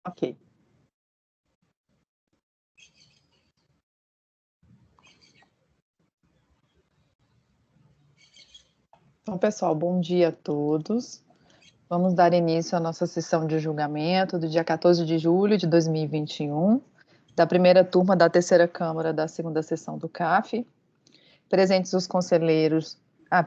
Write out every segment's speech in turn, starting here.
Ok. Então, pessoal, bom dia a todos. Vamos dar início à nossa sessão de julgamento do dia 14 de julho de 2021, da primeira turma da terceira Câmara da segunda sessão do CAF. Presentes os conselheiros,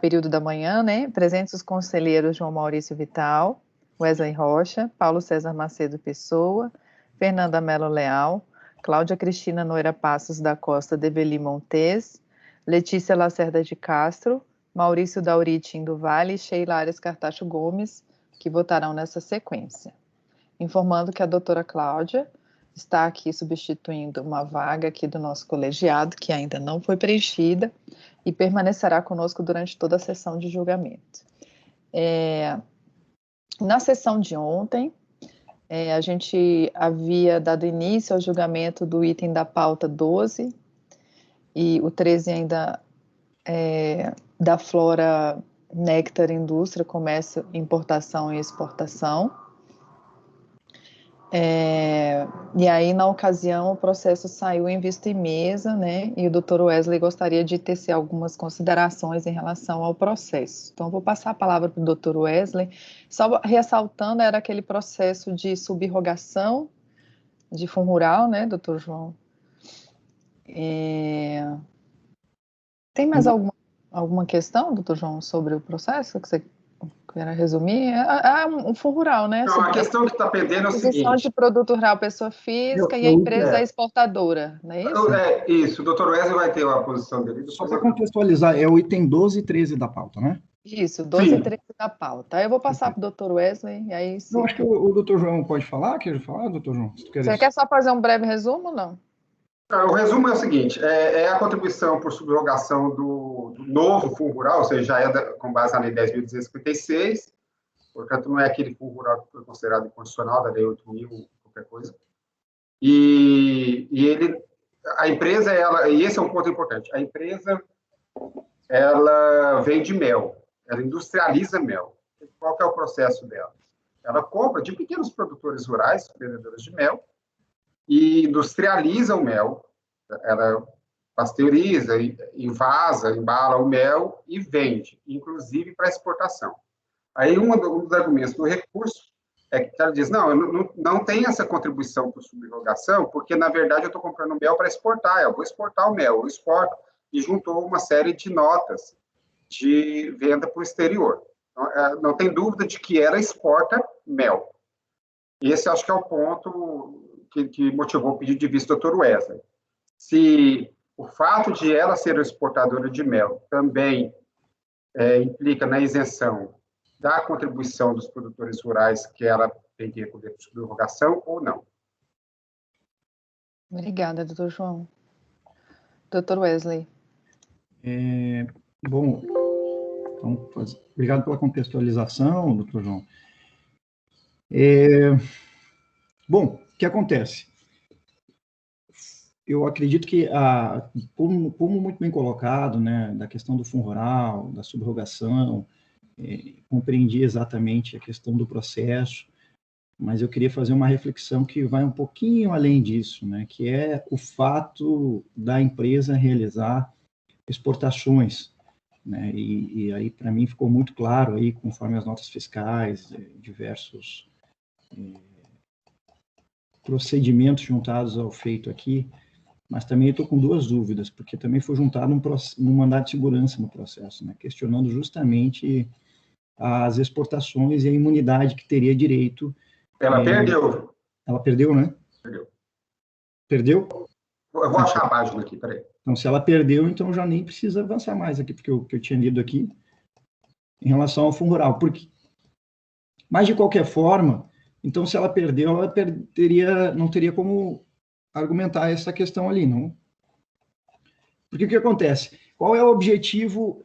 período da manhã, né? Presentes os conselheiros João Maurício Vital, Wesley Rocha, Paulo César Macedo Pessoa, Fernanda Mello Leal, Cláudia Cristina Noira Passos da Costa Develi Montes, Letícia Lacerda de Castro, Maurício Dauritin do Vale e Sheila Ares Cartacho Gomes, que votarão nessa sequência. Informando que a doutora Cláudia está aqui substituindo uma vaga aqui do nosso colegiado, que ainda não foi preenchida, e permanecerá conosco durante toda a sessão de julgamento. Na sessão de ontem, a gente havia dado início ao julgamento do item da pauta 12, e o 13 ainda da Flora Néctar Indústria, Comércio, Importação e Exportação. E aí, na ocasião, o processo saiu em vista e mesa, né? E o Dr. Wesley gostaria de tecer algumas considerações em relação ao processo. Então, eu vou passar a palavra para o Dr. Wesley, só ressaltando, era aquele processo de subrogação de fundo rural, né, Dr. João? Tem mais alguma questão, Dr. João, sobre o processo que você queira resumir? Um fundo rural, né? Não, a questão que está pendendo é o seguinte... Aquisição de produto rural, pessoa física, e a empresa é exportadora, não é isso? Isso, o doutor Wesley vai ter a posição dele. Só para contextualizar, é o item 12 e 13 da pauta, né? Isso, 12 e 13 da pauta. Aí eu vou passar para o doutor Wesley, e aí... Eu acho que o doutor João pode falar, quer falar, doutor João? Você quer só fazer um breve resumo ou não? O resumo é o seguinte, é a contribuição por subrogação do novo fundo rural, ou seja, já é com base na Lei 10.256, portanto, não é aquele fundo rural que foi considerado inconstitucional, da Lei 8.000, qualquer coisa. A empresa, e esse é um ponto importante, a empresa, ela vende mel, ela industrializa mel. Qual que é o processo dela? Ela compra de pequenos produtores rurais, vendedores de mel, e industrializa o mel, ela pasteuriza, envasa, embala o mel e vende, inclusive para exportação. Aí um dos argumentos do recurso é que ela diz, não, eu não tem essa contribuição por subrogação, porque, na verdade, eu estou comprando mel para exportar, eu vou exportar o mel, eu exporto, e juntou uma série de notas de venda para o exterior. Então, não tem dúvida de que ela exporta mel. Esse acho que é o ponto que motivou o pedido de vista do Dr. Wesley. Se o fato de ela ser exportadora de mel também implica na isenção da contribuição dos produtores rurais que ela tem que recolher por subrogação ou não. Obrigada, doutor João. Doutor Wesley. Bom, então, obrigado pela contextualização, doutor João. Bom, o que acontece? Eu acredito que, como muito bem colocado, né, da questão do fundo rural, da subrogação, compreendi exatamente a questão do processo, mas eu queria fazer uma reflexão que vai um pouquinho além disso, né, que é o fato da empresa realizar exportações, né, e aí para mim ficou muito claro aí, conforme as notas fiscais, diversos procedimentos juntados ao feito aqui, mas também estou com duas dúvidas, porque também foi juntado um mandado de segurança no processo, né, questionando justamente as exportações e a imunidade que teria direito. Ela perdeu. Ela perdeu, né? Perdeu. Perdeu? Eu vou achar a página aqui, peraí. Então, se ela perdeu, então já nem precisa avançar mais aqui, porque o que eu tinha lido aqui, em relação ao fundo rural. Mas, de qualquer forma, então, se ela perdeu, ela não teria como argumentar essa questão ali, não? Porque o que acontece? Qual é o objetivo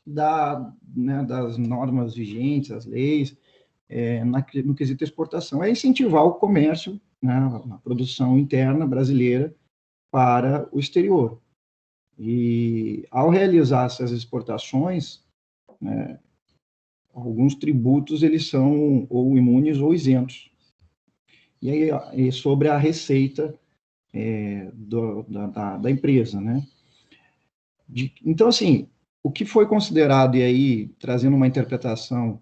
das normas vigentes, as leis, no quesito exportação? É incentivar o comércio, né, a produção interna brasileira para o exterior. E, ao realizar essas exportações, né, alguns tributos, eles são ou imunes ou isentos. e aí e sobre a receita da empresa, né? Então, assim, o que foi considerado, e aí trazendo uma interpretação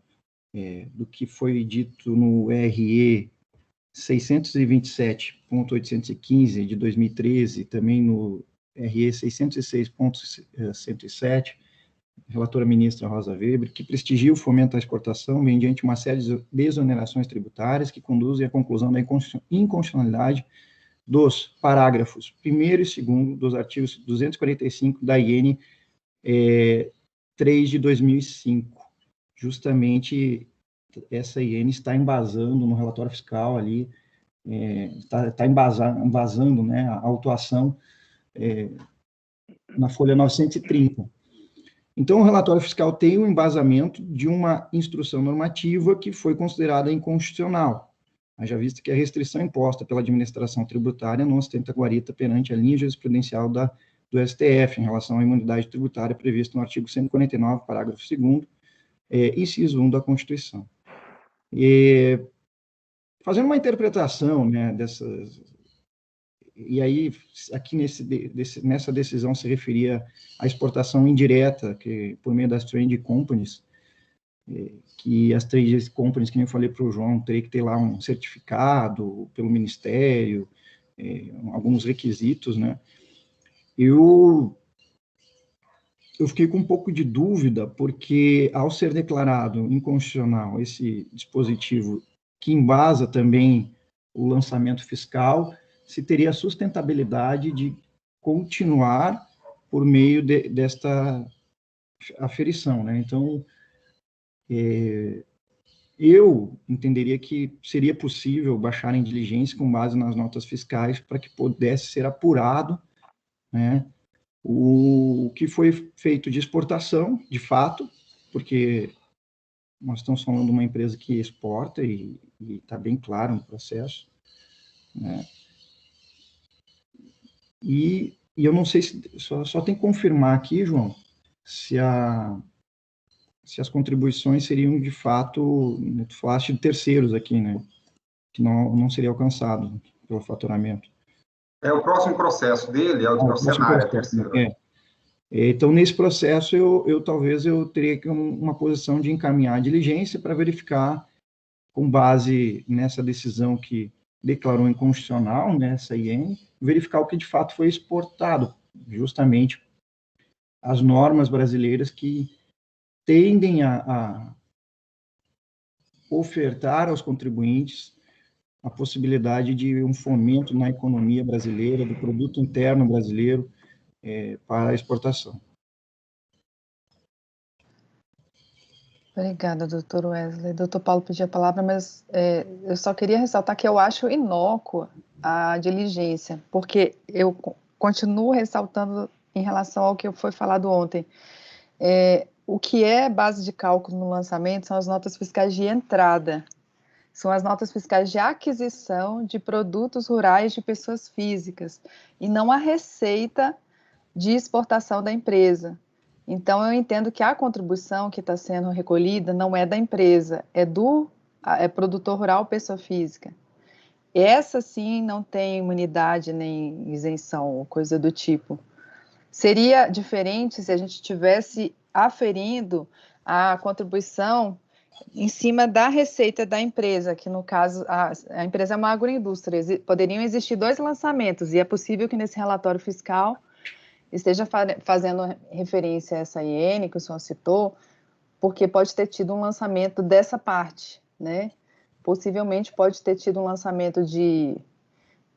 do que foi dito no RE 627.815 de 2013, também no RE 606.107, relatora ministra Rosa Weber, que prestigia o fomento à exportação mediante uma série de desonerações tributárias que conduzem à conclusão da inconstitucionalidade dos parágrafos 1º e 2º dos artigos 245 da IN 3 de 2005. Justamente essa IN está embasando no relatório fiscal ali, está embasando, né, a autuação na folha 930. Então, o relatório fiscal tem o embasamento de uma instrução normativa que foi considerada inconstitucional, haja vista que a restrição imposta pela administração tributária não ostenta guarita perante a linha jurisprudencial do STF em relação à imunidade tributária prevista no artigo 149, parágrafo 2º, inciso 1 da Constituição. Fazendo uma interpretação, né, dessas... E aí, aqui nessa decisão se referia à exportação indireta, que por meio das trade companies, que as trade companies, que nem eu falei para o João, teria que ter lá um certificado pelo Ministério, alguns requisitos, né? Eu fiquei com um pouco de dúvida, porque ao ser declarado inconstitucional esse dispositivo que embasa também o lançamento fiscal, se teria a sustentabilidade de continuar por meio desta aferição, né? Então, eu entenderia que seria possível baixar em diligência com base nas notas fiscais para que pudesse ser apurado, né, o que foi feito de exportação, de fato, porque nós estamos falando de uma empresa que exporta e está bem claro no processo, né? E eu não sei se... Só tem que confirmar aqui, João, se as contribuições seriam, de fato, tu falaste de terceiros aqui, né? Que não seria alcançado pelo faturamento. O próximo processo dele é o do Senar, terceiro. Então, nesse processo, talvez eu teria que uma posição de encaminhar a diligência para verificar, com base nessa decisão que declarou inconstitucional, né, essa IN, verificar o que de fato foi exportado, justamente as normas brasileiras que tendem a ofertar aos contribuintes a possibilidade de um fomento na economia brasileira, do produto interno brasileiro, para a exportação. Obrigada, doutor Wesley. Doutor Paulo pediu a palavra, mas eu só queria ressaltar que eu acho inócua a diligência, porque eu continuo ressaltando em relação ao que foi falado ontem. O que é base de cálculo no lançamento são as notas fiscais de entrada, são as notas fiscais de aquisição de produtos rurais de pessoas físicas, e não a receita de exportação da empresa. Então, eu entendo que a contribuição que está sendo recolhida não é da empresa, é produtor rural, pessoa física. Essa, sim, não tem imunidade nem isenção, coisa do tipo. Seria diferente se a gente estivesse aferindo a contribuição em cima da receita da empresa, que no caso, a empresa é uma agroindústria. Poderiam existir 2 lançamentos, e é possível que nesse relatório fiscal esteja fazendo referência a essa IN que o senhor citou, porque pode ter tido um lançamento dessa parte, né? Possivelmente pode ter tido um lançamento de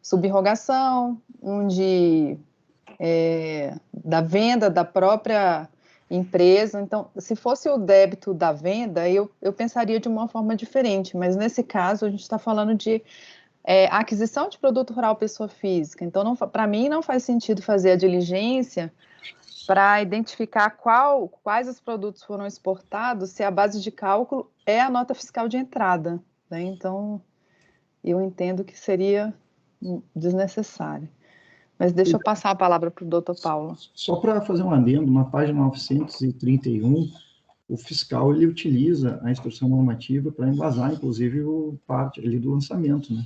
subrogação, da venda da própria empresa. Então, se fosse o débito da venda, eu pensaria de uma forma diferente, mas nesse caso a gente está falando de aquisição de produto rural pessoa física. Então, para mim, não faz sentido fazer a diligência para identificar quais os produtos foram exportados se a base de cálculo é a nota fiscal de entrada, né? Então, eu entendo que seria desnecessário. Mas deixa eu passar a palavra para o doutor Paulo. Só para fazer um adendo, na página 931, o fiscal ele utiliza a instrução normativa para embasar, inclusive, parte ali do lançamento, né?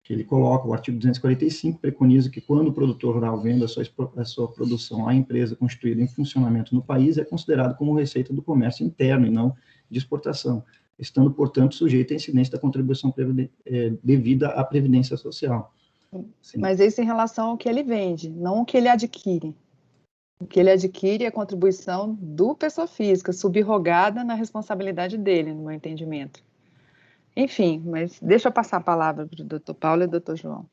que ele coloca, o artigo 245 preconiza que quando o produtor rural vende a sua produção à empresa constituída em funcionamento no país, é considerado como receita do comércio interno e não de exportação, estando, portanto, sujeito à incidência da contribuição devida à Previdência Social. Sim. Mas isso em relação ao que ele vende, não o que ele adquire. O que ele adquire é a contribuição do pessoa física, subrogada na responsabilidade dele, no meu entendimento. Enfim, mas deixa eu passar a palavra para o doutor Paulo e o doutor João.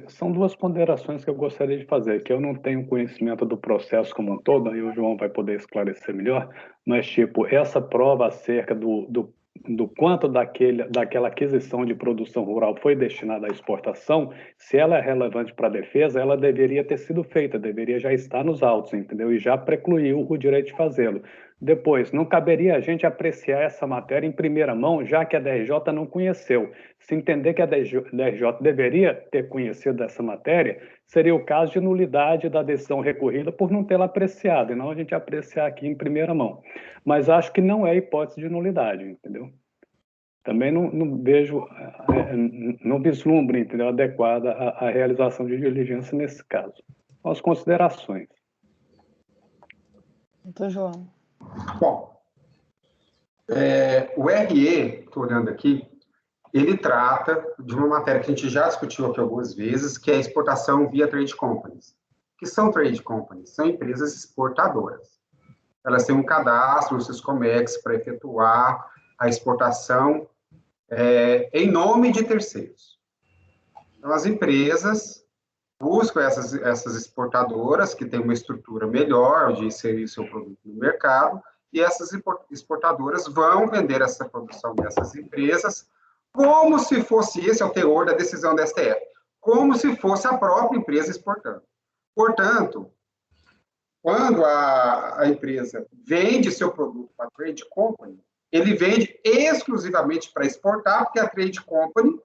São duas ponderações que eu gostaria de fazer, que eu não tenho conhecimento do processo como um todo, aí o João vai poder esclarecer melhor, mas, tipo, essa prova acerca do quanto daquela aquisição de produção rural foi destinada à exportação, se ela é relevante para a defesa, ela deveria ter sido feita, deveria já estar nos autos, entendeu? E já precluiu o direito de fazê-lo. Depois, não caberia a gente apreciar essa matéria em primeira mão, já que a DRJ não conheceu. Se entender que a DRJ deveria ter conhecido essa matéria, seria o caso de nulidade da decisão recorrida por não tê-la apreciado, e não a gente apreciar aqui em primeira mão. Mas acho que não é hipótese de nulidade, entendeu? Também não vejo, não vislumbre, entendeu, adequada à realização de diligência nesse caso. As considerações. Doutor João. Bom, o RE, estou olhando aqui, ele trata de uma matéria que a gente já discutiu aqui algumas vezes, que é a exportação via trade companies. O que são trade companies? São empresas exportadoras. Elas têm um cadastro no Siscomex para efetuar a exportação em nome de terceiros. Então, as empresas buscam essas exportadoras que têm uma estrutura melhor de inserir seu produto no mercado, e essas exportadoras vão vender essa produção dessas empresas como se fosse, esse é o teor da decisão da STF, como se fosse a própria empresa exportando. Portanto, quando a empresa vende seu produto para a trade company, ele vende exclusivamente para exportar, porque a trade company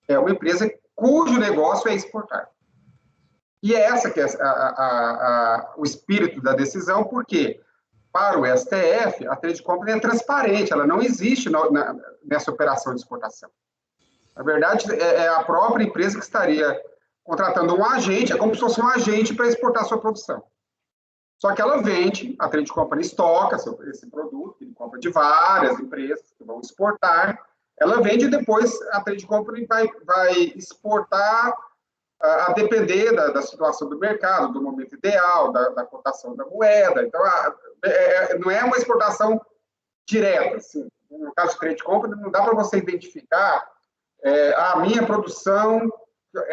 é uma empresa cujo negócio é exportar. E é essa que é o espírito da decisão, porque para o STF, a trade company é transparente, ela não existe nessa operação de exportação. Na verdade, é a própria empresa que estaria contratando um agente, é como se fosse um agente para exportar sua produção. Só que ela vende, a trade company estoca esse produto, ele compra de várias empresas que vão exportar, ela vende e depois a trade company vai exportar a depender da situação do mercado, do momento ideal, da cotação da moeda. Então, não é uma exportação direta. Assim. No caso de trade company, não dá para você identificar a minha produção,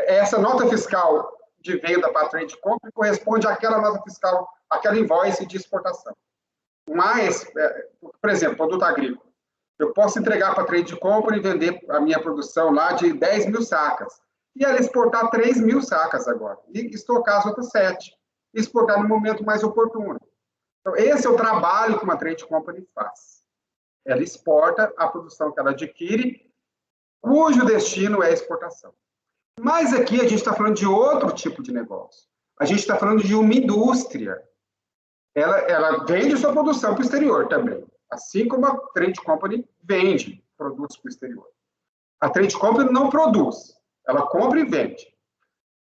essa nota fiscal de venda para a trade company corresponde àquela nota fiscal, àquela invoice de exportação. Mas, por exemplo, produto agrícola. Eu posso entregar para a trade company e vender a minha produção lá de 10 mil sacas. E ela exportar 3 mil sacas agora. E estocar as outras 7. E exportar no momento mais oportuno. Então, esse é o trabalho que uma trade company faz. Ela exporta a produção que ela adquire, cujo destino é a exportação. Mas aqui a gente está falando de outro tipo de negócio. A gente está falando de uma indústria. Ela vende sua produção para o exterior também. Assim como a trade company vende produtos para o exterior. A trade company não produz. Ela compra e vende.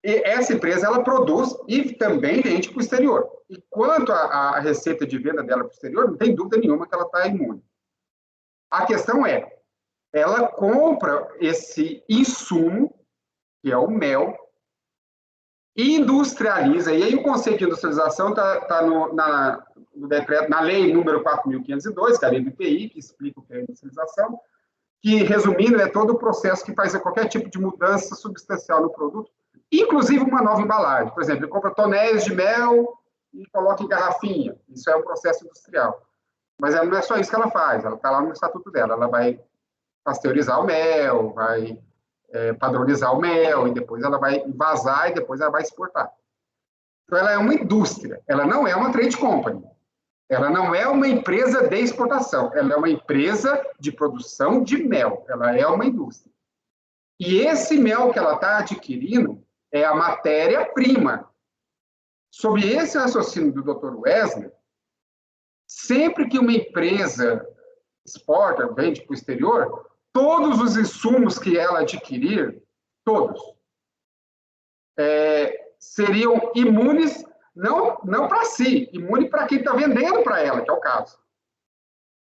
E essa empresa, ela produz e também vende para o exterior. E quanto à receita de venda dela para o exterior, não tem dúvida nenhuma que ela está imune. A questão é, ela compra esse insumo, que é o mel, e industrializa. E aí o conceito de industrialização está no decreto, na lei número 4.502, que é a lei do IPI, que explica o que é industrialização, que, resumindo, é todo o processo que faz qualquer tipo de mudança substancial no produto, inclusive uma nova embalagem. Por exemplo, ele compra tonéis de mel e coloca em garrafinha. Isso é um processo industrial. Mas não é só isso que ela faz, ela está lá no estatuto dela. Ela vai pasteurizar o mel, vai padronizar o mel, e depois ela vai envasar e depois ela vai exportar. Então, ela é uma indústria, ela não é uma trade company. Ela não é uma empresa de exportação, ela é uma empresa de produção de mel, ela é uma indústria. E esse mel que ela está adquirindo é a matéria-prima. Sob esse raciocínio do Dr. Wesley, sempre que uma empresa exporta, vende para o exterior, todos os insumos que ela adquirir, todos, seriam imunes, não para si, imune para quem está vendendo para ela, que é o caso.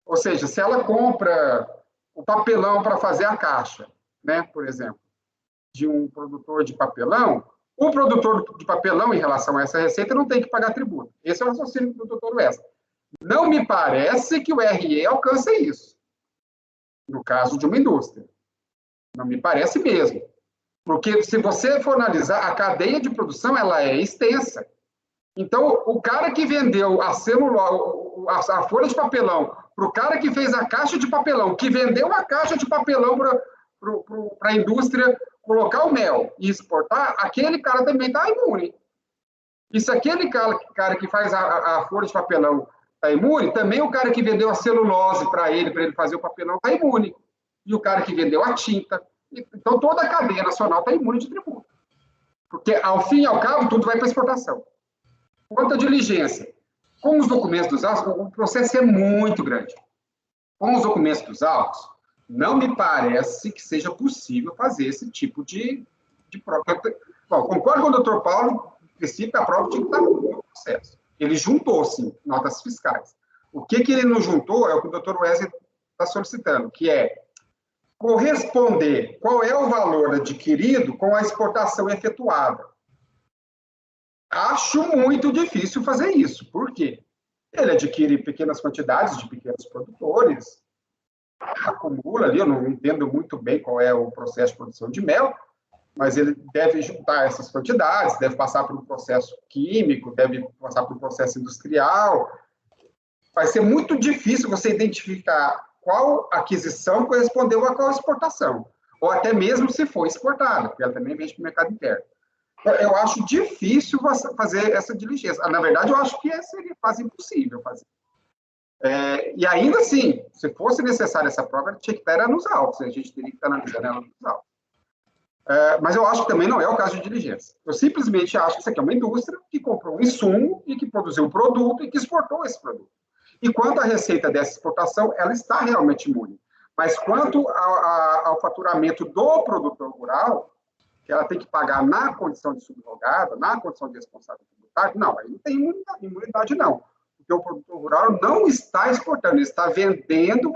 Ou seja, se ela compra o papelão para fazer a caixa, né, por exemplo, de um produtor de papelão, o produtor de papelão, em relação a essa receita, não tem que pagar tributo. Esse é o raciocínio do Dr. Wesley. Não me parece que o RE alcance isso, no caso de uma indústria. Não me parece mesmo. Porque se você for analisar, a cadeia de produção ela é extensa. Então, o cara que vendeu a folha de papelão para o cara que fez a caixa de papelão, que vendeu a caixa de papelão para a indústria colocar o mel e exportar, aquele cara também está imune. E se aquele cara que faz a folha de papelão está imune, também o cara que vendeu a celulose para ele fazer o papelão está imune. E o cara que vendeu a tinta. Então, toda a cadeia nacional está imune de tributo. Porque, ao fim e ao cabo, tudo vai para exportação. Quanto à diligência, com os documentos dos autos, o processo é muito grande. Com os documentos dos autos, não me parece que seja possível fazer esse tipo de prova. Bom, concordo com o doutor Paulo, no princípio, a prova tinha que estar no processo. Ele juntou, sim, notas fiscais. O que ele não juntou é o que o doutor Wesley está solicitando, que é corresponder qual é o valor adquirido com a exportação efetuada. Acho muito difícil fazer isso. Por quê? Ele adquire pequenas quantidades de pequenos produtores, acumula ali, eu não entendo muito bem qual é o processo de produção de mel, mas ele deve juntar essas quantidades, deve passar por um processo químico, deve passar por um processo industrial. Vai ser muito difícil você identificar qual aquisição correspondeu a qual exportação, ou até mesmo se foi exportada, porque ela também vende para o mercado interno. Eu acho difícil fazer essa diligência. Na verdade, eu acho que seria quase impossível fazer. E ainda assim, se fosse necessária essa prova, ela tinha que estar nos autos, a gente teria que estar analisando ela nos autos. Mas eu acho que também não é o caso de diligência. Eu simplesmente acho que isso aqui é uma indústria que comprou um insumo e que produziu um produto e que exportou esse produto. E quanto à receita dessa exportação, ela está realmente imune. Mas quanto ao faturamento do produtor rural, que ela tem que pagar na condição de subrogada, na condição de responsável tributário, não, aí não tem imunidade, não. Porque o produtor rural não está exportando, ele está vendendo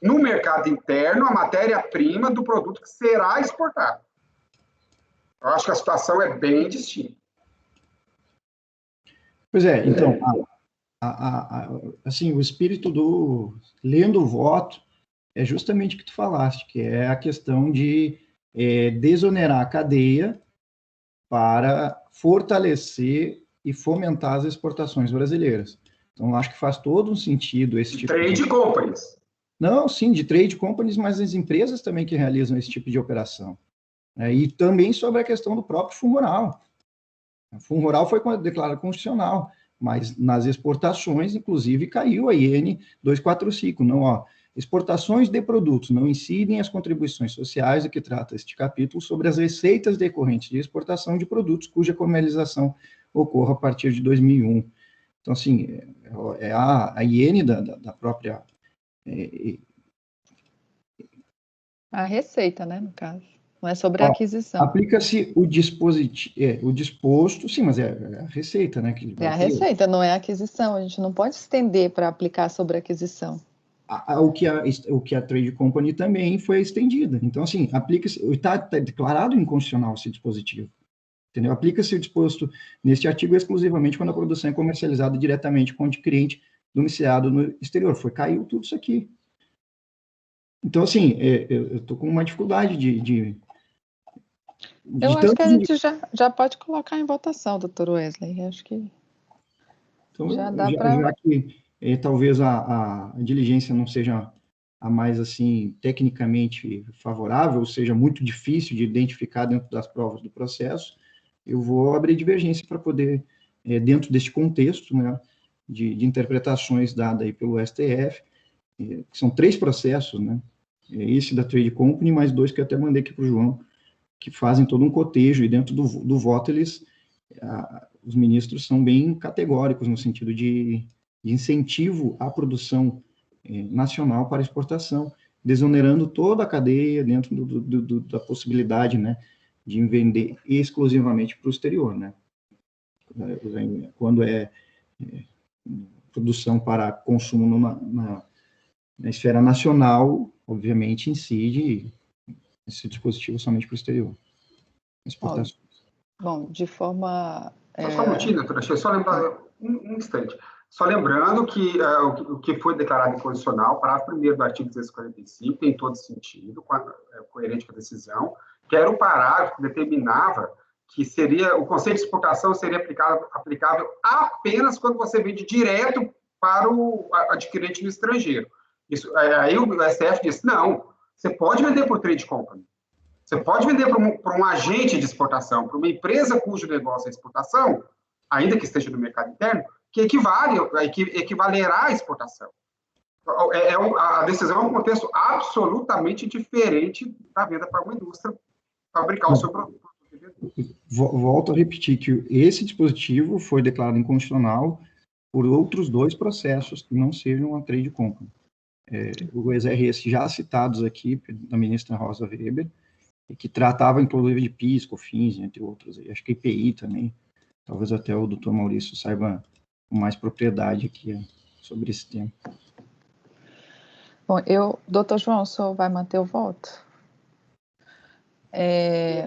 no mercado interno a matéria-prima do produto que será exportado. Eu acho que a situação é bem distinta. Pois é, então, assim, o espírito lendo o voto é justamente o que tu falaste, que é a questão de desonerar a cadeia para fortalecer e fomentar as exportações brasileiras. Então, acho que faz todo um sentido esse tipo Trade companies. Não, sim, de trade companies, mas as empresas também que realizam esse tipo de operação. E também sobre a questão do próprio fundo rural. O fundo rural foi declarado constitucional, mas nas exportações, inclusive, caiu a IN 245. Não, exportações de produtos não incidem as contribuições sociais, do que trata este capítulo, sobre as receitas decorrentes de exportação de produtos cuja comercialização ocorra a partir de 2001. Então, assim, é a IN da própria... A receita, né, no caso. Não é sobre a aquisição. Aplica-se o disposto, sim, mas é a receita, né? É a receita, não é a aquisição. A gente não pode estender para aplicar sobre a aquisição. O que a Trade Company também foi estendida. Então, assim, aplica-se, está declarado inconstitucional esse dispositivo. Entendeu? Aplica-se o disposto neste artigo exclusivamente quando a produção é comercializada diretamente com o adquirente domiciliado no exterior. Caiu tudo isso aqui. Então, assim, eu estou com uma dificuldade eu acho que a gente já pode colocar em votação, doutor Wesley. Acho que então, já dá para... Já que talvez a diligência não seja a mais, assim, tecnicamente favorável, ou seja, muito difícil de identificar dentro das provas do processo, eu vou abrir divergência para poder, dentro deste contexto, né, de interpretações dadas aí pelo STF, que são 3 processos, né, esse da Trade Company, mais 2 que eu até mandei aqui para o João, que fazem todo um cotejo, e dentro do voto os ministros são bem categóricos no sentido de incentivo à produção nacional para exportação. desonerando toda a cadeia dentro da possibilidade, né, de vender exclusivamente para o exterior, né? Quando é produção para consumo na esfera nacional, obviamente incide esse dispositivo somente para o exterior. Exportações. Bom, de forma... Só um minutinho, doutora, deixa eu só lembrar um instante. Só lembrando que o que foi declarado incondicional, parágrafo 1º do artigo 245, tem todo sentido, coerente com a decisão, que era o parágrafo que determinava que o conceito de exportação seria aplicável apenas quando você vende direto para o adquirente no estrangeiro. Aí o STF disse, não, você pode vender por trade company. Você pode vender para um agente de exportação, para uma empresa cujo negócio é exportação, ainda que esteja no mercado interno, que equivalerá à exportação. A decisão é um contexto absolutamente diferente da venda para uma indústria fabricar o seu produto. Volto a repetir que esse dispositivo foi declarado inconstitucional por outros 2 processos que não sejam a trade company. Os RS já citados aqui da ministra Rosa Weber, e que tratava, inclusive, de PIS, COFINS, entre outros. Acho que IPI também. Talvez até o doutor Maurício saiba com mais propriedade aqui sobre esse tema. Bom, doutor João, o senhor vai manter o voto?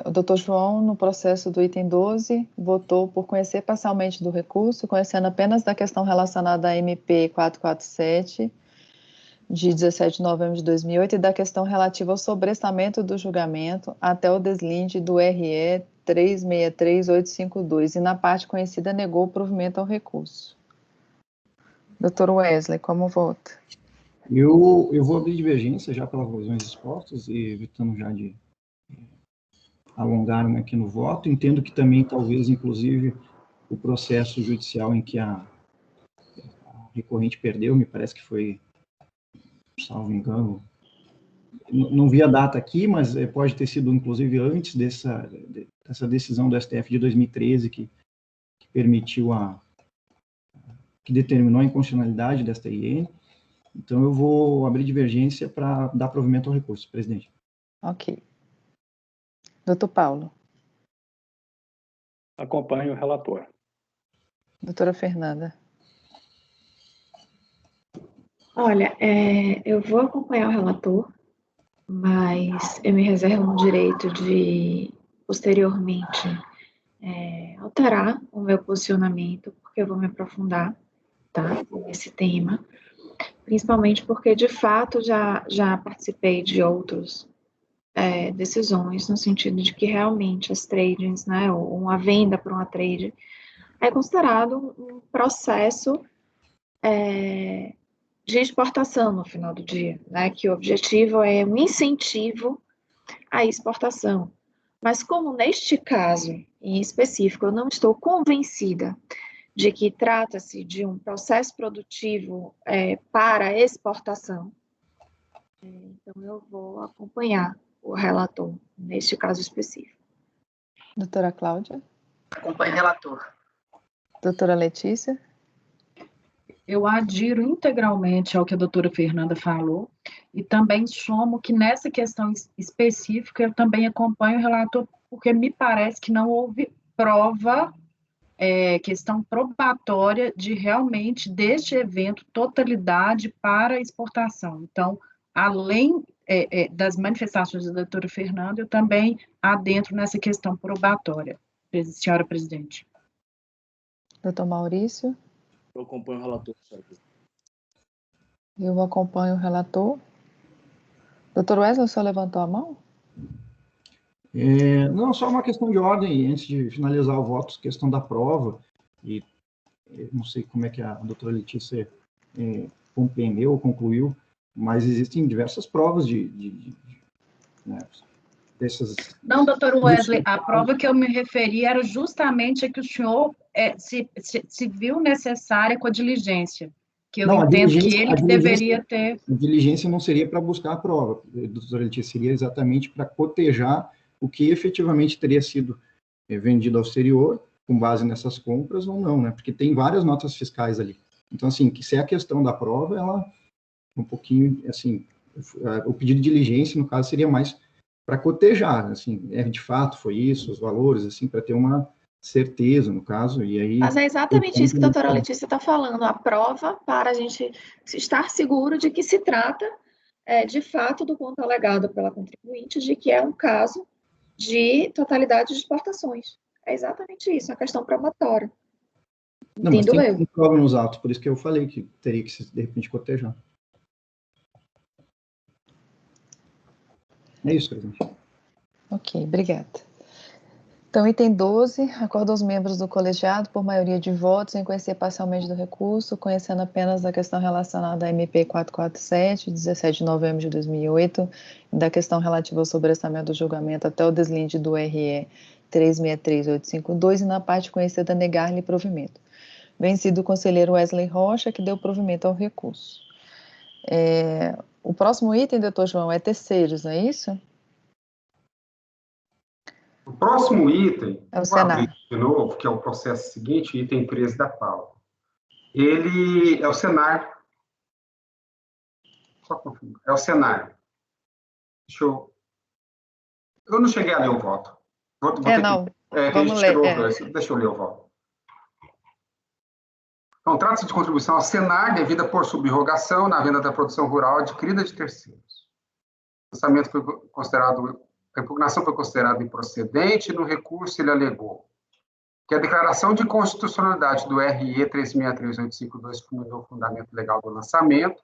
O doutor João, no processo do item 12, votou por conhecer parcialmente do recurso, conhecendo apenas da questão relacionada à MP 447, de 17 de novembro de 2008, e da questão relativa ao sobrestamento do julgamento até o deslinde do RE 363852, e na parte conhecida negou o provimento ao recurso. Doutor Wesley, como vota? Eu vou abrir divergência já pelas razões expostas, e evitando já de alongar-me aqui no voto. Entendo que também, talvez, inclusive, o processo judicial em que a recorrente perdeu, me parece que foi, salvo engano, não vi a data aqui, mas pode ter sido, inclusive, antes dessa decisão do STF de 2013, que permitiu que determinou a inconstitucionalidade desta IN. Então, eu vou abrir divergência para dar provimento ao recurso, presidente. Ok. Doutor Paulo. Acompanho o relator. Doutora Fernanda. Olha, eu vou acompanhar o relator, mas eu me reservo o direito de, posteriormente, alterar o meu posicionamento, porque eu vou me aprofundar, tá, nesse tema, principalmente porque, de fato, já participei de outras decisões, no sentido de que realmente as tradings, né, ou uma venda para uma trade, é considerado um processo de exportação no final do dia, né, que o objetivo é um incentivo à exportação. Mas como neste caso, em específico, eu não estou convencida de que trata-se de um processo produtivo para exportação, então eu vou acompanhar o relator, neste caso específico. Doutora Cláudia. Acompanho o relator. Doutora Letícia. Eu adiro integralmente ao que a doutora Fernanda falou e também somo que nessa questão específica eu também acompanho o relator, porque me parece que não houve prova, questão probatória de realmente deste evento totalidade para exportação. Então, além das manifestações da doutora Fernanda, eu também adentro nessa questão probatória, senhora presidente. Doutor Maurício. Eu acompanho o relator, senhora presidente. Eu acompanho o relator. Doutor Wesley, o senhor levantou a mão? Não, só uma questão de ordem, antes de finalizar o voto, questão da prova, e não sei como é que a doutora Letícia compreendeu ou concluiu, mas existem diversas provas né, dessas... Não, doutor Wesley, a prova que eu me referi era justamente a que o senhor se viu necessária com a diligência, que eu entendo que ele deveria ter... A diligência não seria para buscar a prova, doutora Letícia, seria exatamente para cotejar o que efetivamente teria sido vendido ao exterior, com base nessas compras ou não, né? Porque tem várias notas fiscais ali. Então, assim, que se é a questão da prova, ela é um pouquinho, assim, o pedido de diligência, no caso, seria mais para cotejar, assim, de fato foi isso, os valores, assim, para ter uma certeza, no caso, e aí... Mas é exatamente isso que a doutora Letícia está falando, a prova para a gente estar seguro de que se trata, de fato, do ponto alegado pela contribuinte, de que é um caso de totalidade de exportações. É exatamente isso, a questão probatória. Não, mas Entendo tem prova nos autos, por isso que eu falei que teria que, de repente, cotejar. É isso, presidente. Ok, obrigada. Então, item 12, acordo aos membros do colegiado por maioria de votos em conhecer parcialmente do recurso, conhecendo apenas a questão relacionada à MP 447, 17 de novembro de 2008, e da questão relativa ao sobrestamento do julgamento até o deslinde do RE 363852, e na parte conhecida negar-lhe provimento. Vencido o conselheiro Wesley Rocha, que deu provimento ao recurso. O próximo item, doutor João, é terceiros, não é isso? O próximo item, É o vou abrir Senar. de novo, que é o processo seguinte, item 13 da pauta. Ele é o Senar. Só confirma. É o Senar. Eu não cheguei a ler o voto. Não. Que a Vamos gente ler. tirou. Deixa eu ler o voto. Então, trata-se de contribuição ao Senar devida por subrogação na venda da produção rural adquirida de terceiros. O lançamento foi considerado, a impugnação foi considerada improcedente, e no recurso ele alegou que a declaração de constitucionalidade do RE 363852 fundou o fundamento legal do lançamento,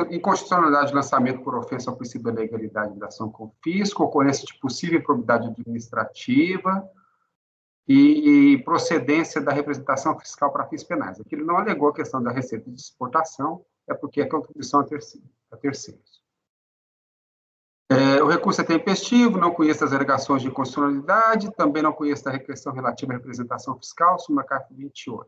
inconstitucionalidade de lançamento por ofensa ao princípio da legalidade da ação com fisco, ocorrência de possível improbidade administrativa e procedência da representação fiscal para fins penais. Aqui ele não alegou a questão da receita de exportação, é porque é contribuição a terceiros. O recurso é tempestivo, não conheço as alegações de constitucionalidade, também não conheço a questão relativa à representação fiscal, súmula CARF 28.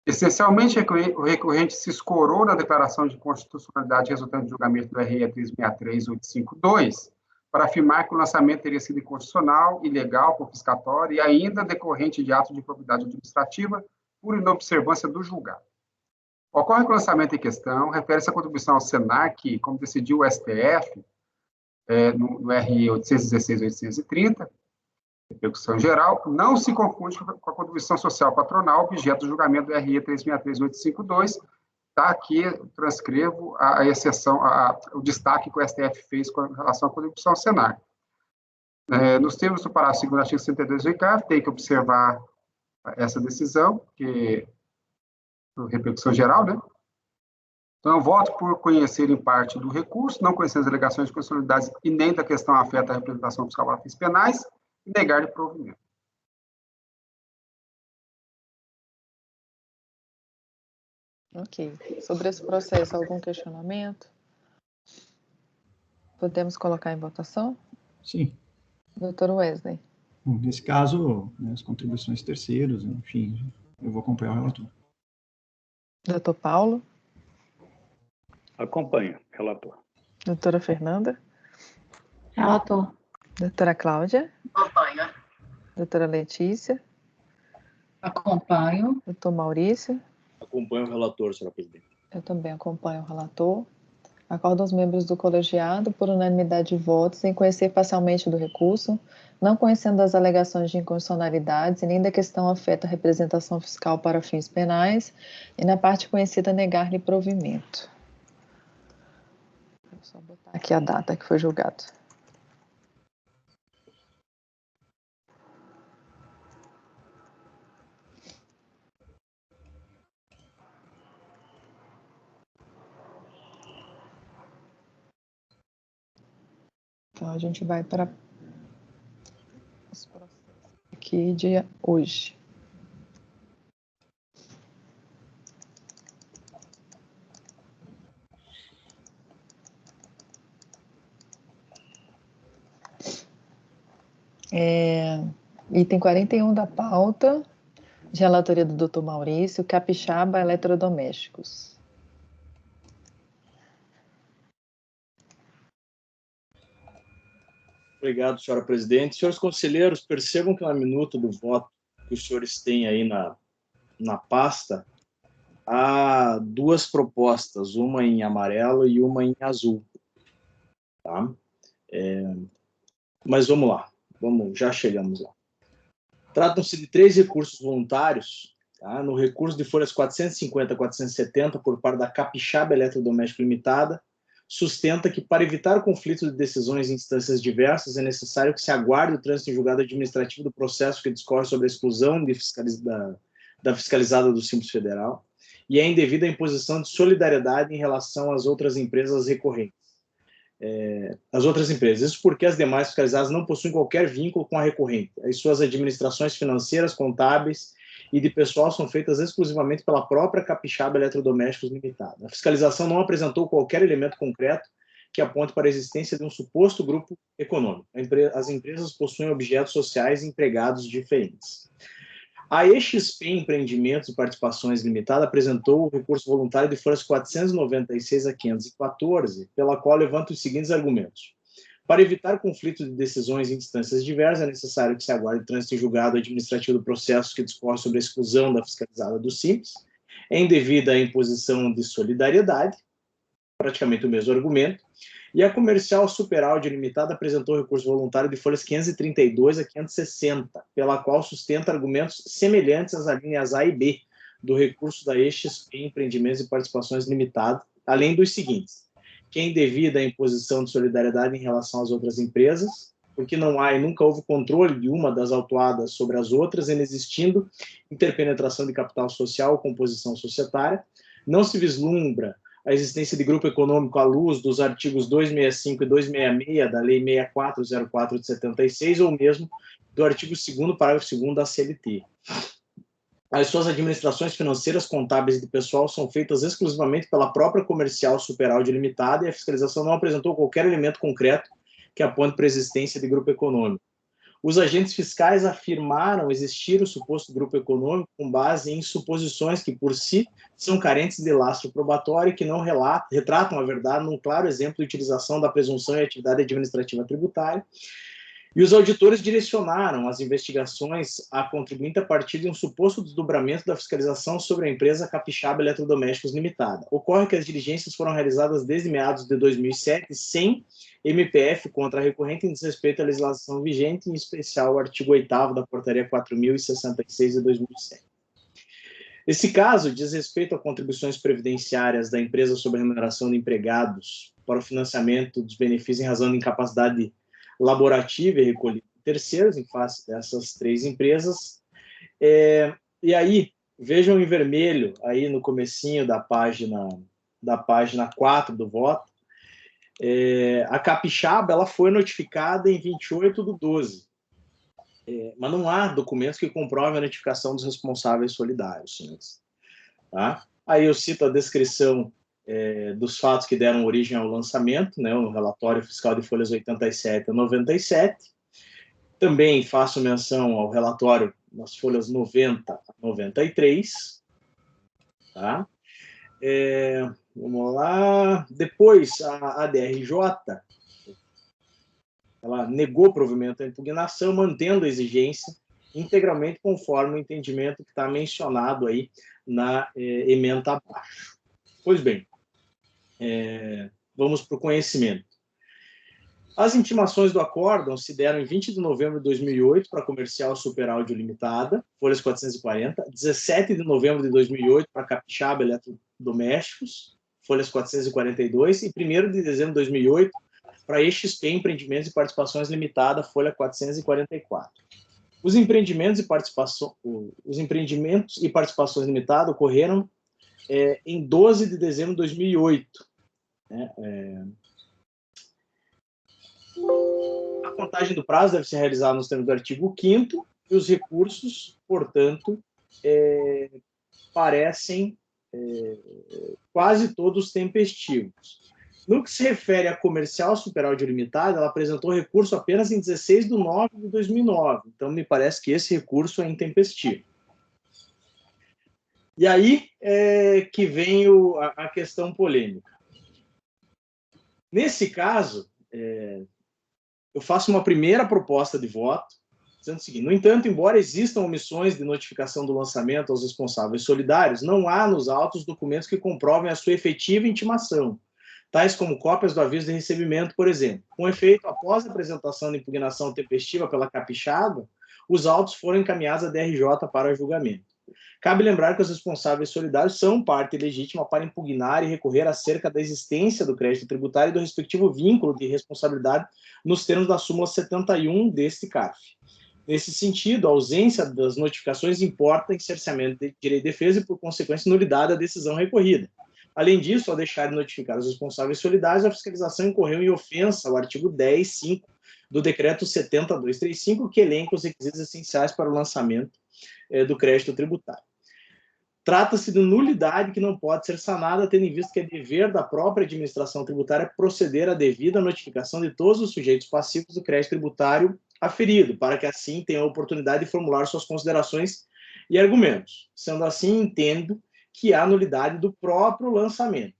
Essencialmente, o recorrente se escorou na declaração de constitucionalidade resultante do julgamento do RE 363852 para afirmar que o lançamento teria sido inconstitucional, ilegal, confiscatório e ainda decorrente de ato de improbidade administrativa por inobservância do julgado. Ocorre que o lançamento em questão refere-se à contribuição ao Senar, que, como decidiu o STF, no RE 816-830, repercussão geral, não se confunde com a contribuição social patronal, objeto do julgamento do RE 363852. Tá, aqui transcrevo a exceção, o destaque que o STF fez com relação à contribuição ao Senar. Nos termos do parágrafo 2º do artigo 62 do ICAF, tem que observar essa decisão, que é repercussão geral, né? Então, eu voto por conhecer em parte do recurso, não conhecer as alegações de constitucionalidade e nem da questão afeta a representação fiscal para fins penais, e negar-lhe provimento. Ok. Sobre esse processo, algum questionamento? Podemos colocar em votação? Sim. Doutor Wesley. Bom, nesse caso, né, as contribuições terceiros, enfim, eu vou acompanhar o relator. Doutor Paulo. Acompanho, relator. Doutora Fernanda. Relator. Doutora Cláudia. Acompanho. Doutora Letícia. Acompanho. Doutor Maurício. Acompanho o relator, senhora presidente. Eu também acompanho o relator. Acordo aos membros do colegiado, por unanimidade de votos, em conhecer parcialmente do recurso, não conhecendo as alegações de inconstitucionalidades e nem da questão afeta a representação fiscal para fins penais, e na parte conhecida negar-lhe provimento. Vou só botar aqui a data que foi julgado. Então, a gente vai para os processos aqui de hoje. Item 41 da pauta, de relatoria do Dr. Maurício, Capixaba Eletrodomésticos. Obrigado, senhora presidente. Senhores conselheiros, percebam que na minuta do voto que os senhores têm aí na pasta, há duas propostas, uma em amarelo e uma em azul. Tá? Mas vamos lá, já chegamos lá. Tratam-se de 3 recursos voluntários, tá? No recurso de folhas 450 a 470, por parte da Capixaba Eletrodoméstico Limitada, sustenta que, para evitar o conflito de decisões em instâncias diversas, é necessário que se aguarde o trânsito em julgado administrativo do processo que discorre sobre a exclusão da fiscalizada do Simples Federal, e é indevida a imposição de solidariedade em relação às outras empresas recorrentes. Isso porque as demais fiscalizadas não possuem qualquer vínculo com a recorrente. As suas administrações financeiras, contábeis e de pessoal são feitas exclusivamente pela própria Capixaba Eletrodomésticos Limitada. A fiscalização não apresentou qualquer elemento concreto que aponte para a existência de um suposto grupo econômico. As empresas possuem objetos sociais e empregados diferentes. A EXP Empreendimentos e Participações Limitada apresentou o recurso voluntário de folhas 496 a 514, pela qual levanta os seguintes argumentos. Para evitar conflito de decisões em instâncias diversas, é necessário que se aguarde o trânsito em julgado administrativo do processo que discorre sobre a exclusão da fiscalizada do Simples, é indevida a imposição de solidariedade, praticamente o mesmo argumento, e a Comercial Superaudio Limitada apresentou recurso voluntário de folhas 532 a 560, pela qual sustenta argumentos semelhantes às alíneas A e B do recurso da EXP Empreendimentos e Participações Limitada, além dos seguintes: que é indevida a imposição de solidariedade em relação às outras empresas, porque não há e nunca houve controle de uma das autuadas sobre as outras, inexistindo interpenetração de capital social ou composição societária, não se vislumbra a existência de grupo econômico à luz dos artigos 265 e 266 da Lei 6404 de 76, ou mesmo do artigo 2º, parágrafo 2º da CLT. As suas administrações financeiras, contábeis e de pessoal são feitas exclusivamente pela própria Comercial Superaudio Limitada, e a fiscalização não apresentou qualquer elemento concreto que aponte para a existência de grupo econômico. Os agentes fiscais afirmaram existir o suposto grupo econômico com base em suposições que, por si, são carentes de lastro probatório e que não retratam a verdade num claro exemplo de utilização da presunção e atividade administrativa tributária. E os auditores direcionaram as investigações à contribuinte a partir de um suposto desdobramento da fiscalização sobre a empresa Capixaba Eletrodomésticos Limitada. Ocorre que as diligências foram realizadas desde meados de 2007 sem MPF contra a recorrente em desrespeito à legislação vigente, em especial o artigo 8º da Portaria 4.066 de 2007. Esse caso diz respeito a contribuições previdenciárias da empresa sobre a remuneração de empregados para o financiamento dos benefícios em razão de incapacidade laborativa e recolhida de terceiros, em face dessas 3 empresas. E aí, vejam em vermelho, aí no comecinho da página 4 do voto, a Capixaba ela foi notificada em 28/12, mas não há documentos que comprovem a notificação dos responsáveis solidários, senhores. Tá? Aí eu cito a descrição dos fatos que deram origem ao lançamento, né, o relatório fiscal de folhas 87 a 97. Também faço menção ao relatório nas folhas 90 a 93. Tá? Vamos lá. Depois, a ADRJ ela negou provimento à impugnação, mantendo a exigência integralmente conforme o entendimento que está mencionado aí na ementa abaixo. Pois bem, vamos para o conhecimento. As intimações do acórdão se deram em 20 de novembro de 2008 para a Comercial Superaudio Limitada, folhas 440, 17 de novembro de 2008 para a Capixaba Eletrodomésticos, folhas 442, e 1º de dezembro de 2008 para a EXP Empreendimentos e Participações Limitada, folha 444. Os empreendimentos e participações limitadas ocorreram em 12 de dezembro de 2008. A contagem do prazo deve ser realizada nos termos do artigo 5º, e os recursos, portanto, parecem quase todos tempestivos. No que se refere à Comercial Superaudio Limitada, ela apresentou recurso apenas em 16 de nove de 2009. Então, me parece que esse recurso é intempestivo. E aí que vem a questão polêmica. Nesse caso, eu faço uma primeira proposta de voto, dizendo o seguinte: no entanto, embora existam omissões de notificação do lançamento aos responsáveis solidários, não há nos autos documentos que comprovem a sua efetiva intimação, tais como cópias do aviso de recebimento, por exemplo. Com efeito, após a apresentação da impugnação tempestiva pela capixaba, os autos foram encaminhados à DRJ para julgamento. Cabe lembrar que os responsáveis solidários são parte legítima para impugnar e recorrer acerca da existência do crédito tributário e do respectivo vínculo de responsabilidade nos termos da súmula 71 deste CARF. Nesse sentido, a ausência das notificações importa em cerceamento de direito de defesa e, por consequência, nulidade da decisão recorrida. Além disso, ao deixar de notificar os responsáveis solidários, a fiscalização incorreu em ofensa ao artigo 10.5 do Decreto 70.235, que elenca os requisitos essenciais para o lançamento do crédito tributário. Trata-se de nulidade que não pode ser sanada, tendo em vista que é dever da própria administração tributária proceder à devida notificação de todos os sujeitos passivos do crédito tributário aferido, para que assim tenham a oportunidade de formular suas considerações e argumentos. Sendo assim, entendo que há nulidade do próprio lançamento.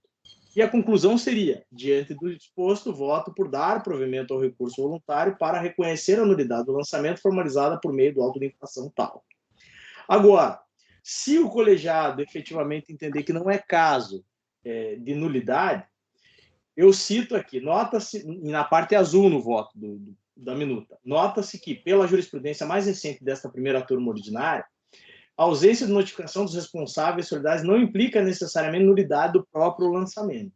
E a conclusão seria: diante do exposto, voto por dar provimento ao recurso voluntário para reconhecer a nulidade do lançamento formalizada por meio do auto de infração tal. Agora, se o colegiado efetivamente entender que não é caso de nulidade, eu cito aqui, nota-se, na parte azul no voto da minuta, nota-se que, pela jurisprudência mais recente desta primeira turma ordinária, a ausência de notificação dos responsáveis solidários não implica necessariamente nulidade do próprio lançamento.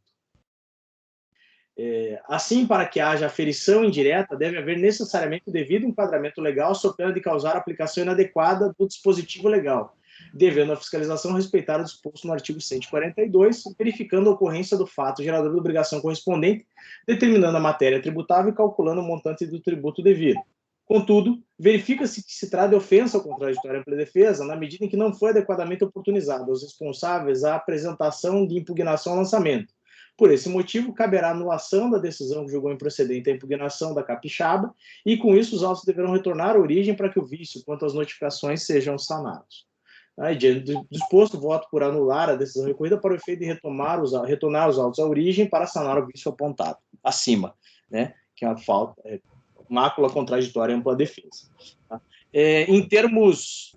Assim, para que haja aferição indireta, deve haver necessariamente o devido enquadramento legal, sob pena de causar aplicação inadequada do dispositivo legal, devendo a fiscalização respeitar o disposto no artigo 142, verificando a ocorrência do fato gerador da obrigação correspondente, determinando a matéria tributável e calculando o montante do tributo devido. Contudo, verifica-se que se trata de ofensa ao contraditório ampla defesa, na medida em que não foi adequadamente oportunizado aos responsáveis a apresentação de impugnação ao lançamento. Por esse motivo, caberá anulação da decisão que julgou improcedente a impugnação da capixaba e, com isso, os autos deverão retornar à origem para que o vício quanto às notificações sejam sanados. Diante do disposto, voto por anular a decisão recorrida para o efeito de retornar os autos à origem para sanar o vício apontado acima, né, que é a falta, mácula contraditória e ampla defesa. Tá? Em termos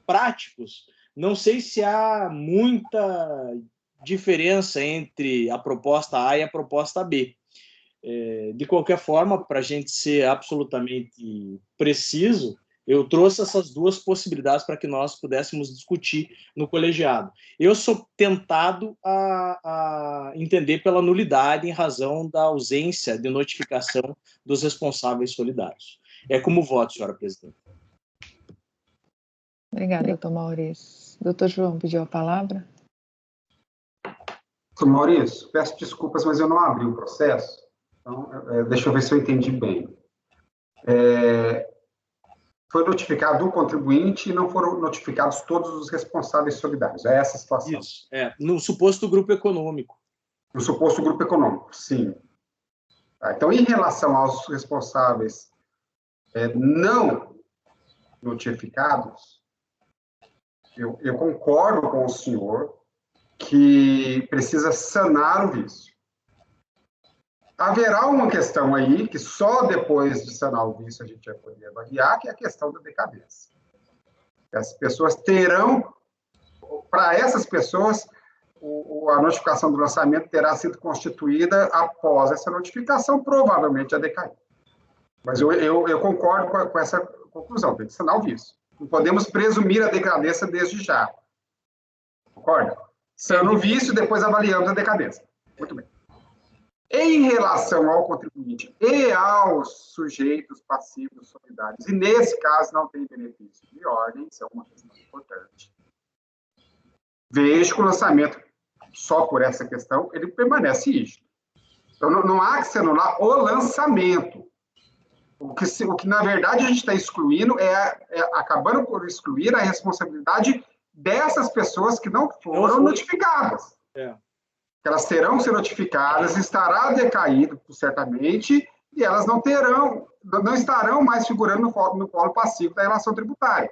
práticos, não sei se há muita diferença entre a proposta A e a proposta B. De qualquer forma, para a gente ser absolutamente preciso, eu trouxe essas duas possibilidades para que nós pudéssemos discutir no colegiado. Eu sou tentado a entender pela nulidade em razão da ausência de notificação dos responsáveis solidários. Como voto, senhora presidente. Obrigada, doutor Maurício. Doutor João pediu a palavra. Doutor Maurício, peço desculpas, mas eu não abri o processo. Então, deixa eu ver se eu entendi bem. Foi notificado o contribuinte e não foram notificados todos os responsáveis solidários. É essa a situação? Isso, no suposto grupo econômico. No suposto grupo econômico, sim. Então, em relação aos responsáveis não notificados, eu concordo com o senhor que precisa sanar o vício. Haverá uma questão aí, que só depois de sanar o vício a gente vai poder avaliar, que é a questão da decadência. As pessoas terão, para essas pessoas, a notificação do lançamento terá sido constituída após essa notificação, provavelmente a decair. Mas eu concordo com essa conclusão, tem que sanar o vício. Não podemos presumir a decadência desde já. Concorda? Sana o vício, depois avaliamos a decadência. Muito bem. Em relação ao contribuinte e aos sujeitos passivos solidários, e nesse caso não tem benefício de ordem, isso é uma questão importante, vejo que o lançamento, só por essa questão, ele permanece rígido. Então, não há que se anular o lançamento. O que na verdade, a gente está excluindo acabando por excluir a responsabilidade dessas pessoas que não foram notificadas. Elas terão que ser notificadas, estará decaído, certamente, e elas não estarão mais figurando no polo passivo da relação tributária.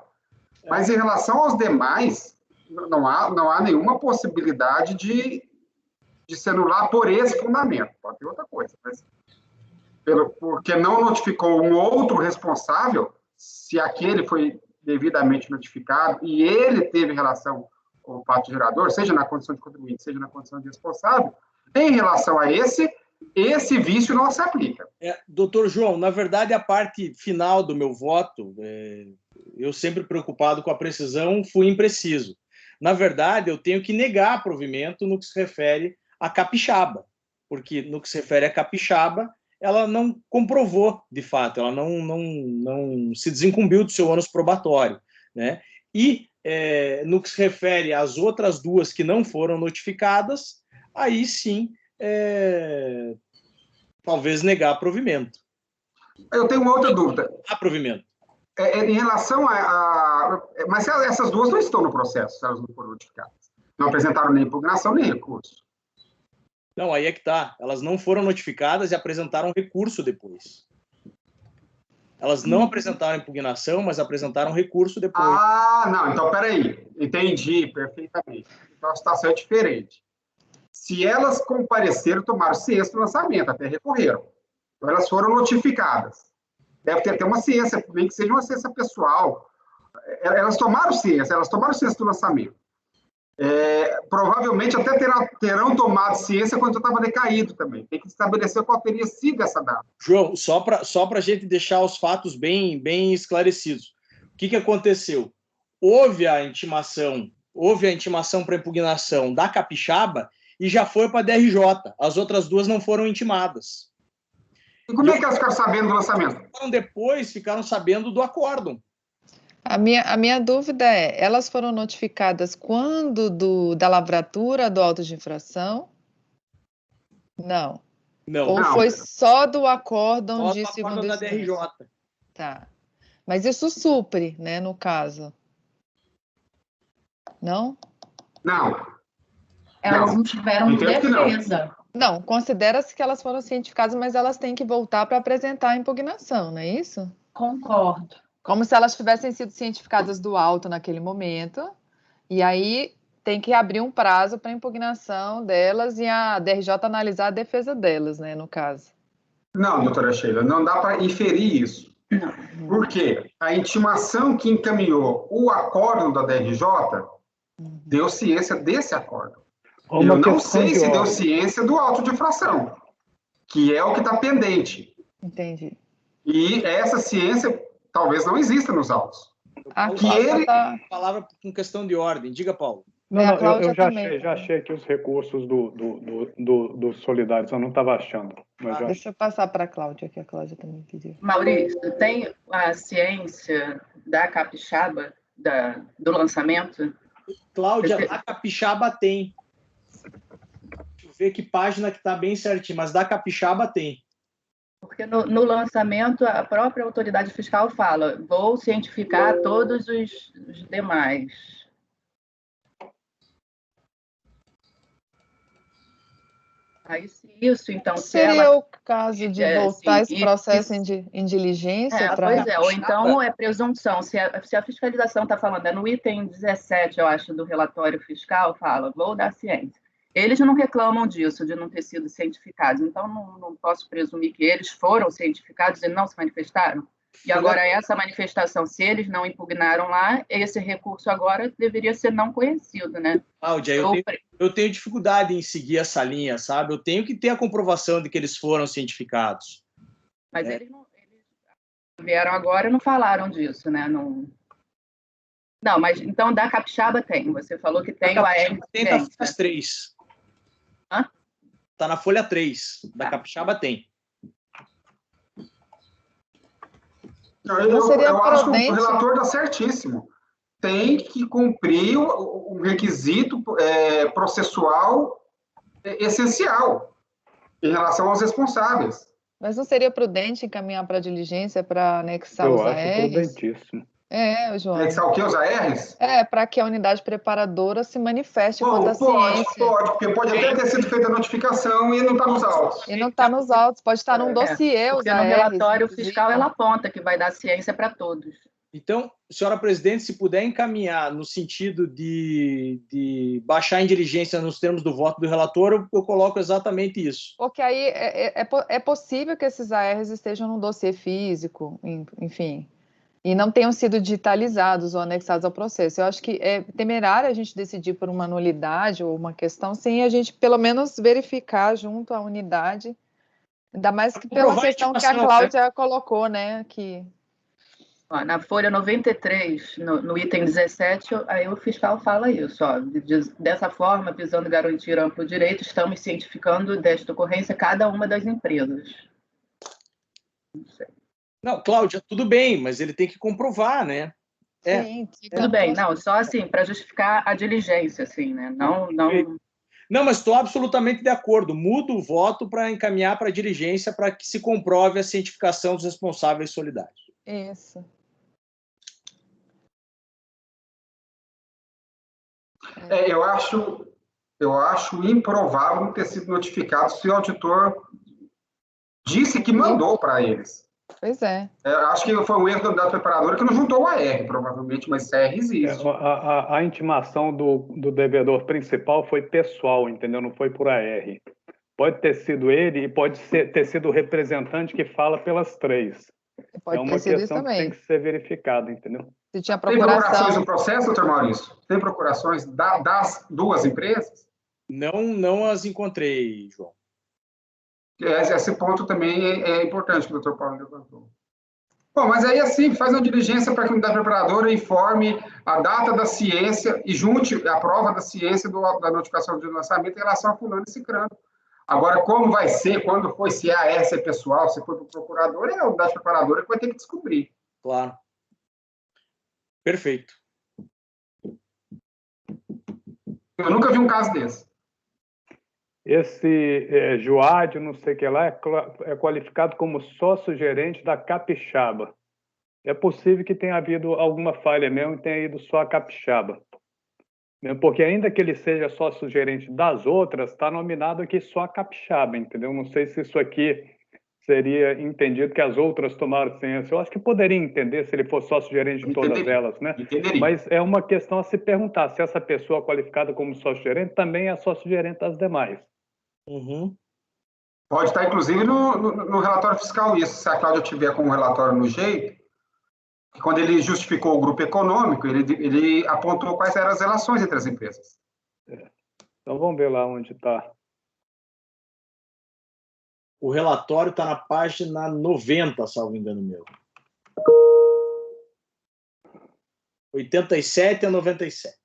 Mas, em relação aos demais, não há nenhuma possibilidade de se anular por esse fundamento. Pode ter outra coisa, mas porque não notificou um outro responsável, se aquele foi devidamente notificado e ele teve relação com o fato gerador, seja na condição de contribuinte, seja na condição de responsável, em relação a esse vício não se aplica. Doutor João, na verdade, a parte final do meu voto, eu sempre preocupado com a precisão, fui impreciso. Na verdade, eu tenho que negar provimento no que se refere à capixaba, porque no que se refere à capixaba, ela não comprovou, de fato, ela não se desincumbiu do seu ônus probatório, né? E no que se refere às outras duas que não foram notificadas, aí sim, talvez negar provimento. Eu tenho uma outra dúvida. Há provimento. Em relação mas essas duas não estão no processo, se elas não foram notificadas. Não apresentaram nem impugnação, nem recurso. Não, aí é que tá. Elas não foram notificadas e apresentaram recurso depois. Elas não apresentaram impugnação, mas apresentaram recurso depois. Ah, não. Então, peraí. Entendi perfeitamente. Então, a situação é diferente. Se elas compareceram, tomaram ciência do lançamento, até recorreram. Então, elas foram notificadas. Deve ter até uma ciência, nem que seja uma ciência pessoal. Elas tomaram ciência do lançamento. Provavelmente até terão tomado ciência quando eu estava decaído também. Tem que estabelecer qual teria sido essa data. João, só para a gente deixar os fatos bem esclarecidos. O que aconteceu? Houve a intimação para impugnação da capixaba e já foi para a DRJ. As outras duas não foram intimadas. E como é que elas ficaram sabendo do lançamento? Depois ficaram sabendo do acórdão. A minha dúvida é, elas foram notificadas quando da lavratura do auto de infração? Não. Ou não. Foi só do acórdão de segunda segunda da DRJ. Tá. Mas isso supre, né, no caso. Não? Não. Elas não tiveram defesa. Não, considera-se que elas foram cientificadas, mas elas têm que voltar para apresentar a impugnação, não é isso? Concordo. Como se elas tivessem sido cientificadas do auto naquele momento, e aí tem que abrir um prazo para impugnação delas e a DRJ analisar a defesa delas, né, no caso. Não, doutora Sheila, não dá para inferir isso. Por quê? A intimação que encaminhou o acórdão da DRJ deu ciência desse acórdão. Eu não sei se deu ciência do auto de infração, que é o que está pendente. Entendi. E essa ciência talvez não exista nos autos. Palavra com questão de ordem. Diga, Paulo. Não, eu já achei aqui os recursos do Solidários, eu não estava achando. Deixa eu passar para a Cláudia, que a Cláudia também pediu. Maurício, tem a ciência da capixaba, do lançamento? Cláudia, a capixaba tem. Deixa eu ver que página que está bem certinho, mas da capixaba tem. Porque no lançamento, a própria autoridade fiscal fala, vou cientificar todos os demais. Aí, se isso, então... Seria o caso de voltar esse processo em diligência? Pois é, ou então é presunção. Se a fiscalização está falando, no item 17, eu acho, do relatório fiscal, fala, vou dar ciência. Eles não reclamam disso, de não ter sido cientificados. Então, não posso presumir que eles foram cientificados e não se manifestaram? E agora, essa manifestação, se eles não impugnaram lá, esse recurso agora deveria ser não conhecido, né? Cláudia, eu tenho dificuldade em seguir essa linha, sabe? Eu tenho que ter a comprovação de que eles foram cientificados. Mas eles vieram agora e não falaram disso, né? Não, mas então da capixaba tem. Você falou que tem o AR. Tem da folha 3. Hã? Tá na folha 3. Da capixaba tem. Eu acho que o relator está certíssimo. Tem que cumprir o requisito processual essencial em relação aos responsáveis. Mas não seria prudente encaminhar para a diligência para anexar os ARs? Eu acho prudentíssimo. João. Anexar o quê? Os ARs? Para que a unidade preparadora se manifeste quanto à ciência. Pode, porque pode até ter sido feita a notificação e não está nos autos. E não está nos autos, pode estar num dossiê. Porque no relatório fiscal ela aponta que vai dar ciência para todos. Então, senhora presidente, se puder encaminhar no sentido de baixar em diligência nos termos do voto do relator, eu coloco exatamente isso. Porque aí é possível que esses ARs estejam no dossiê físico, enfim, e não tenham sido digitalizados ou anexados ao processo. Eu acho que é temerário a gente decidir por uma nulidade ou uma questão sem a gente, pelo menos, verificar junto à unidade, ainda mais que pela questão que a Cláudia colocou, né, que... Ó, na folha 93, no item 17, aí o fiscal fala isso. Ó, dessa forma, visando garantir amplo direito, estamos cientificando desta ocorrência cada uma das empresas. Não sei. Não, Cláudia, tudo bem, mas ele tem que comprovar, né? Sim, tudo bem. Não, só assim, para justificar a diligência, assim, né? Não, mas estou absolutamente de acordo. Mudo o voto para encaminhar para a diligência para que se comprove a cientificação dos responsáveis solidários. Isso. Eu acho improvável não ter sido notificado se o auditor disse que mandou para eles. Pois é. Acho que foi um erro da preparadora que não juntou o AR, provavelmente, mas AR existe. A intimação do devedor principal foi pessoal, entendeu? Não foi por AR. Pode ter sido ele e pode ter sido o representante que fala pelas três. Pode é uma ter questão que tem que ser verificada, entendeu? Se tinha Tem procurações no processo, doutor Maurício? Tem procurações das duas empresas? Não as encontrei, João. Esse ponto também é importante que o doutor Paulo levantou. Bom, mas aí assim, faz uma diligência para que a unidade preparadora informe a data da ciência e junte a prova da ciência da notificação de lançamento em relação a fulano e cicrano. Agora, como vai ser, quando foi, se é AR, se é pessoal, se foi para o procurador, é a unidade preparadora que vai ter que descobrir. Claro. Perfeito. Eu nunca vi um caso desse. Esse Joádio, não sei o que lá, é qualificado como sócio-gerente da Capixaba. É possível que tenha havido alguma falha mesmo e tenha ido só a Capixaba. Porque ainda que ele seja sócio-gerente das outras, está nominado aqui só a Capixaba, entendeu? Não sei se isso aqui seria entendido que as outras tomaram ciência. Eu acho que poderia entender se ele fosse sócio-gerente de todas elas, né? Entenderia. Mas é uma questão a se perguntar se essa pessoa qualificada como sócio-gerente também é sócio-gerente das demais. Uhum. Pode estar, inclusive, no relatório fiscal isso. Se a Cláudia tiver com o relatório no jeito, quando ele justificou o grupo econômico, ele apontou quais eram as relações entre as empresas. Então, vamos ver lá onde está. O relatório está na página 90, salvo engano meu. 87 a 97.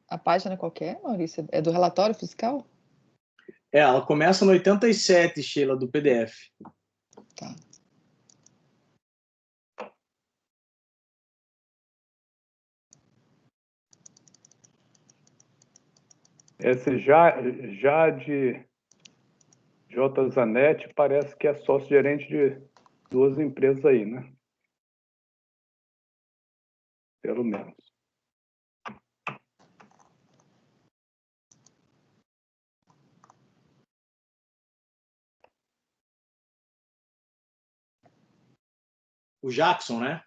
A página qualquer, Maurício? É do relatório fiscal? Ela começa no 87, Sheila, do PDF. Tá. Esse já de J. Zanetti parece que é sócio-gerente de duas empresas aí, né? Pelo menos. O Jackson, né?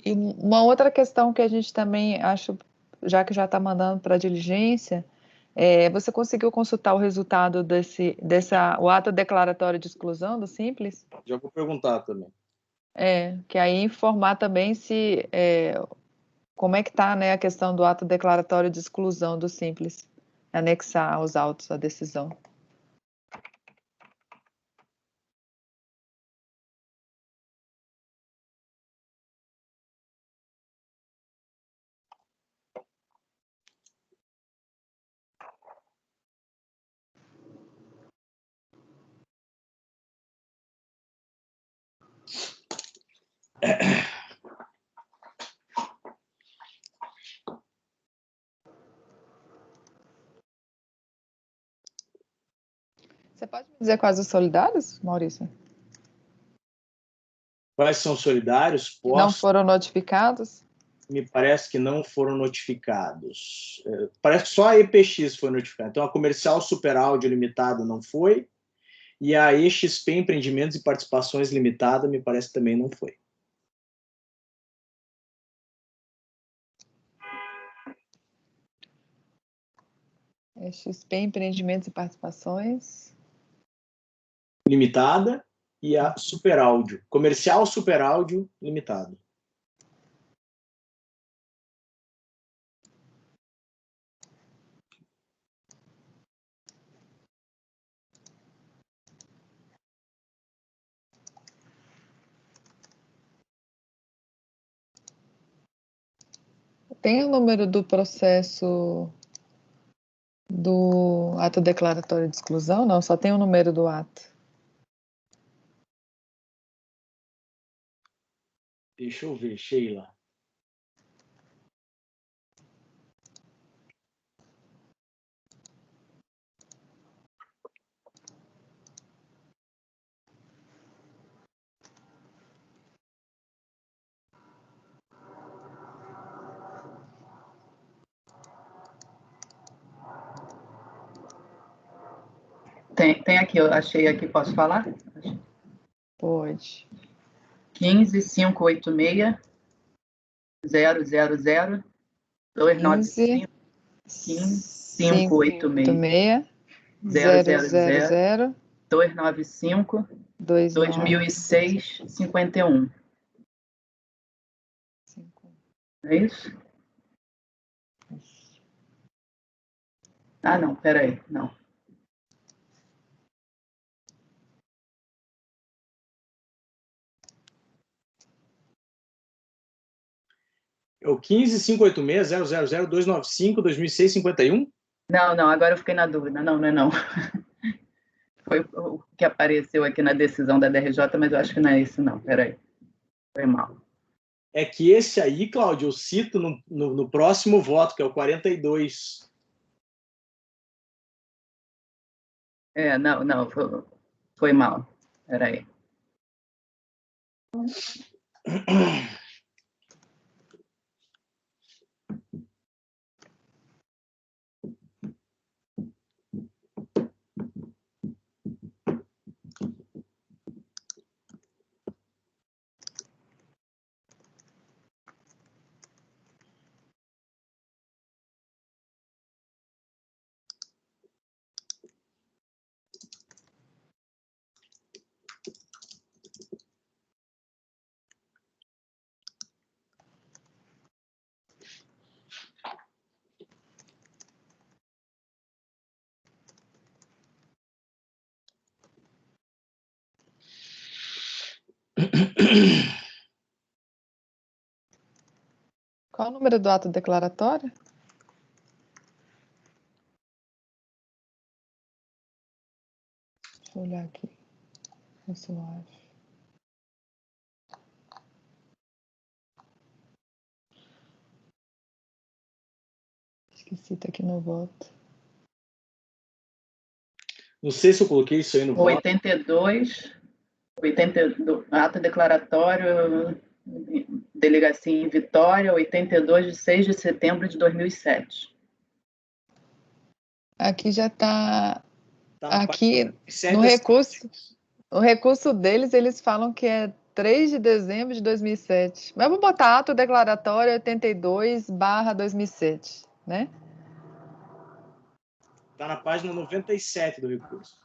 E uma outra questão que a gente também acho, já que já está mandando para a diligência, você conseguiu consultar o resultado o ato declaratório de exclusão do Simples? Já vou perguntar também. Que aí informar também como é que está, né, a questão do ato declaratório de exclusão do Simples, anexar aos autos a decisão. Você pode me dizer quais os solidários, Maurício? Quais são os solidários? Que não foram notificados? Me parece que não foram notificados. Parece que só a EPX foi notificada. Então, a Comercial Super Áudio Limitada não foi, e a EXP Empreendimentos e Participações Limitada, me parece que também não foi. XP Empreendimentos e Participações Limitada e a Super Áudio. Comercial Super Áudio Limitada. Tem o número do processo do ato declaratório de exclusão? Não, só tem o número do ato. Deixa eu ver, Sheila. Tem aqui, eu achei aqui, posso falar? Pode. 15.586 000 295 15.586 000 295 2006 51. É isso? Ah, não, peraí, não. É o 15.586 000 295 2006 51? Não, agora eu fiquei na dúvida. Não, não é não. Foi o que apareceu aqui na decisão da DRJ, mas eu acho que não é isso não, peraí. Foi mal. É que esse aí, Cláudio, eu cito no próximo voto, que é o 42. Não, foi mal. Peraí. Qual o número do ato declaratório? Deixa eu olhar aqui. Ver se eu acho. Esqueci, tá aqui no voto. Não sei se eu coloquei isso aí no voto. 82, ato declaratório, delegacia em Vitória, 82 de 6 de setembro de 2007. Aqui já está. Aqui no recurso. O recurso deles, eles falam que é 3 de dezembro de 2007. Mas eu vou botar ato declaratório 82/2007, né? Está na página 97 do recurso.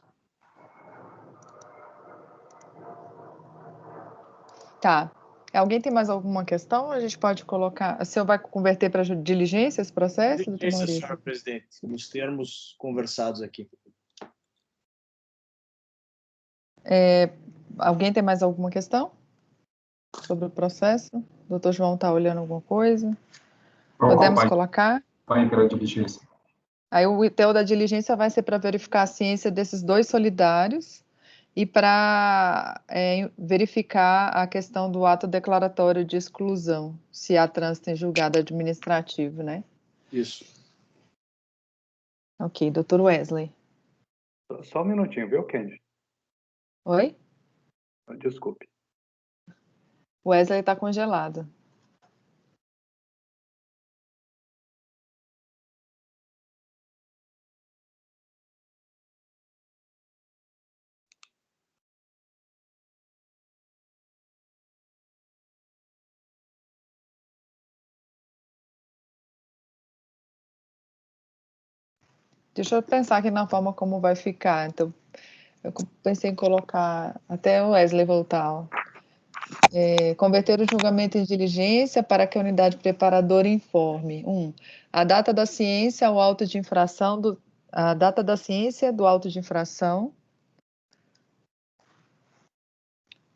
Tá. Alguém tem mais alguma questão? A gente pode colocar. O senhor vai converter para diligência esse processo, doutor Maurício? Senhora presidente, nos termos conversados aqui. Alguém tem mais alguma questão sobre o processo? O doutor João está olhando alguma coisa? Podemos colocar? Vai para a diligência. Aí o ITEU da diligência vai ser para verificar a ciência desses dois solidários e para verificar a questão do ato declaratório de exclusão, se há trânsito em julgado administrativo, né? Isso. Ok, doutor Wesley. Só um minutinho, viu, Kendi? Oi? Desculpe. Wesley está congelado. Deixa eu pensar aqui na forma como vai ficar. Então, eu pensei em colocar até o Wesley voltar. Ó. Converter o julgamento em diligência para que a unidade preparadora informe. 1. A data da ciência ao auto de infração a data da ciência do auto de infração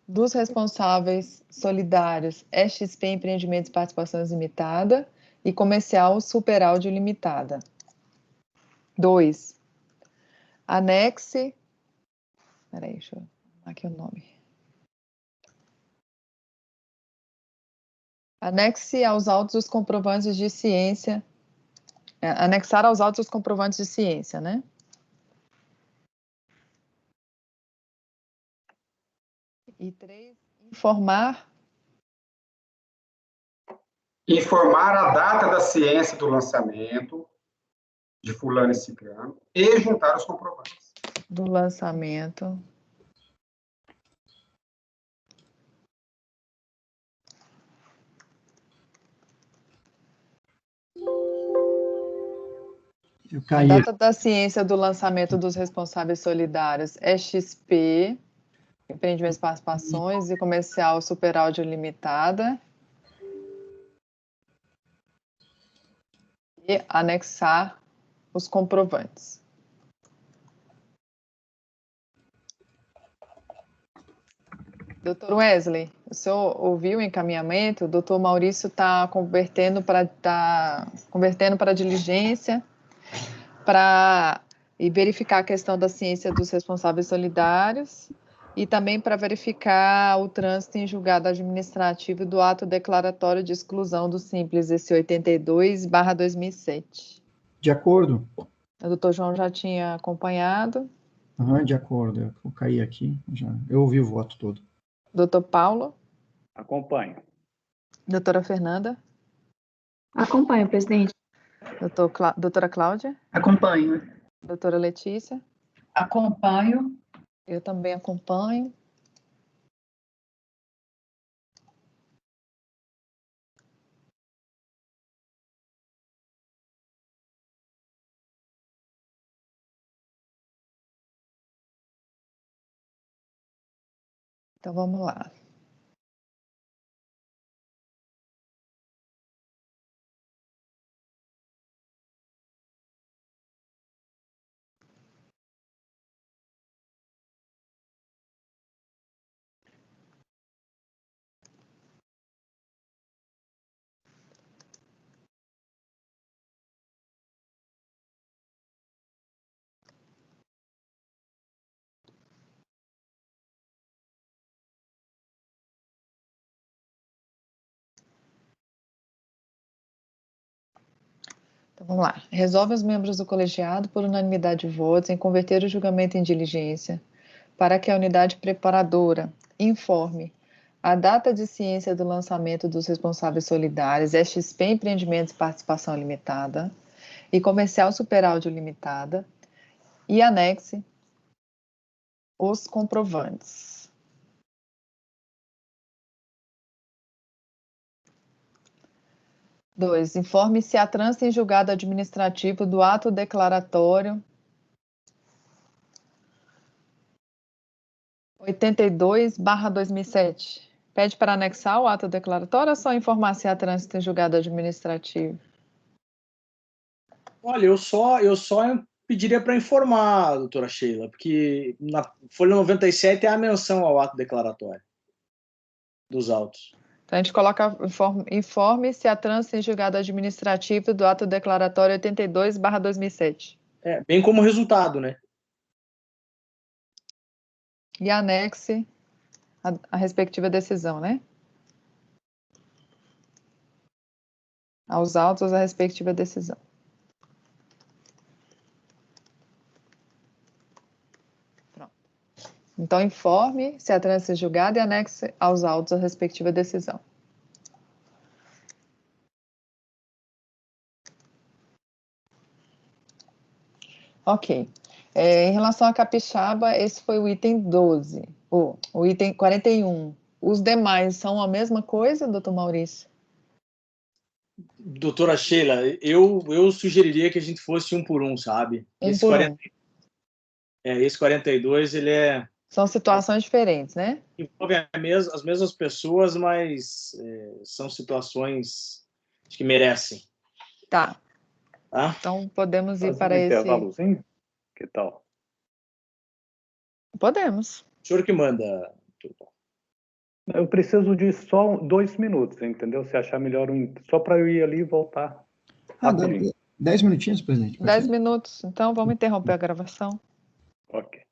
dos responsáveis solidários XP Empreendimentos e Participações Limitada e Comercial Super Áudio Limitada. 2. Anexe. Peraí, deixa eu aqui o nome. Anexe aos autos os comprovantes de ciência. Anexar aos autos os comprovantes de ciência, né? E 3. Informar a data da ciência do lançamento de fulano e ciclano e juntar os comprovantes. Do lançamento. A data da ciência do lançamento dos responsáveis solidários é XP, Empreendimentos e Participações e Comercial Super Áudio Limitada. E anexar os comprovantes. Doutor Wesley, o senhor ouviu o encaminhamento? O doutor Maurício está convertendo para diligência e verificar a questão da ciência dos responsáveis solidários e também para verificar o trânsito em julgado administrativo do ato declaratório de exclusão do Simples, esse 82/2007. De acordo. O doutor João já tinha acompanhado. De acordo, eu vou cair aqui. Eu ouvi o voto todo. Doutor Paulo? Acompanho. Doutora Fernanda? Acompanho, presidente. Doutora Cláudia? Acompanho. Doutora Letícia? Acompanho. Eu também acompanho. Então, vamos lá. Então, vamos lá. Resolve os membros do colegiado, por unanimidade de votos, em converter o julgamento em diligência, para que a unidade preparadora informe a data de ciência do lançamento dos responsáveis solidários, XP Empreendimentos e Participação Limitada, e Comercial Super Áudio Limitada, e anexe os comprovantes. Dois, informe se há trânsito em julgado administrativo do ato declaratório 82/2007. Pede para anexar o ato declaratório ou só informar se há trânsito em julgado administrativo? Olha, eu só pediria para informar, doutora Sheila, porque na folha 97 é a menção ao ato declaratório dos autos. Então, a gente coloca informe se há trânsito em julgado administrativo do ato declaratório 82/2007. Bem como resultado, né? e anexe a respectiva decisão, né? Aos autos a respectiva decisão. Pronto. Então, informe se a transe é julgada e anexe aos autos a respectiva decisão. Ok. Em relação à capixaba, esse foi o item 12, o item 41. Os demais são a mesma coisa, doutor Maurício? Doutora Sheila, eu sugeriria que a gente fosse um por um, sabe? Esse 40, esse 42, ele são situações diferentes, né? Envolve as mesmas pessoas, mas são situações que merecem. Tá. Então, podemos ir para esse... intervalozinho? Que tal? Podemos. O senhor que manda. Eu preciso de só 2 minutos, entendeu? Se achar melhor, só para eu ir ali e voltar. 10 minutinhos, presidente. 10 minutos. Então, vamos interromper a gravação. Ok.